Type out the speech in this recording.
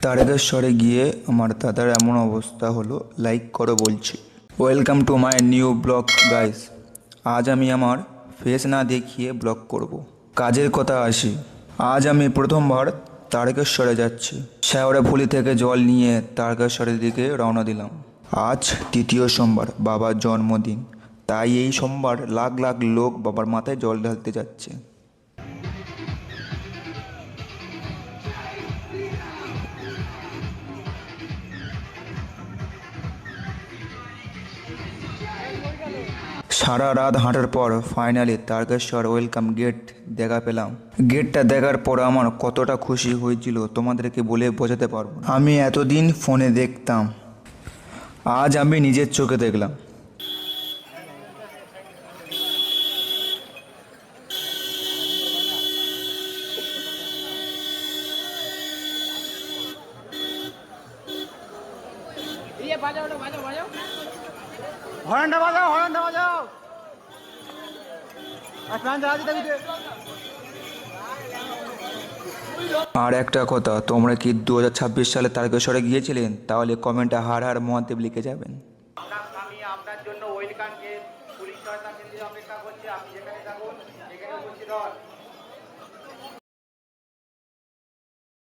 তারকেশ্বরে গিয়ে আমার দাদার এমন অবস্থা হলো, লাইক করো বলছি। Welcome to my new blog guys. আজ আমি আমার ফেস না দেখিয়ে ব্লগ করব। কাজের কথা আসি। আজ আমি প্রথমবার তারকেশ্বরে যাচ্ছি। শেওড়াফুলি থেকে জল নিয়ে তারকেশ্বরের দিকে রওনা দিলাম। আজ তৃতীয় সোমবার, বাবার জন্মদিন, তাই এই সোমবার লাখ লাখ লোক বাবার মাথায় জল ঢালতে যাচ্ছে। সারা রাত হাঁটার পর ফাইনালি তারকেশ্বর ওয়েলকাম গেট দেখা পেলাম। গেটটা দেখার পর আমার কতটা খুশি হয়েছিল তোমাদেরকে বলে বোঝাতে পারবো না। আমি এতদিন ফোনে দেখতাম, আজ আমি নিজের চোখে দেখলাম। হর্নটা বাজাও, হর্নটা বাজাও। আর ফ্যান চালা দিতে দিতে। আর একটা কথা, তোমরা কি 2026 সালে তারকেশ্বরে গিয়েছিলেন? তাহলে কমেন্টে হার হার মহাদেব লিখে যাবেন। আপনার স্বামী আপনার জন্য ওয়েলকাম গেট পুলিশ সহায়তা কেন্দ্রে অপেক্ষা করছে। আপনি যেখানে থাকুন সেখানে উপস্থিত হন।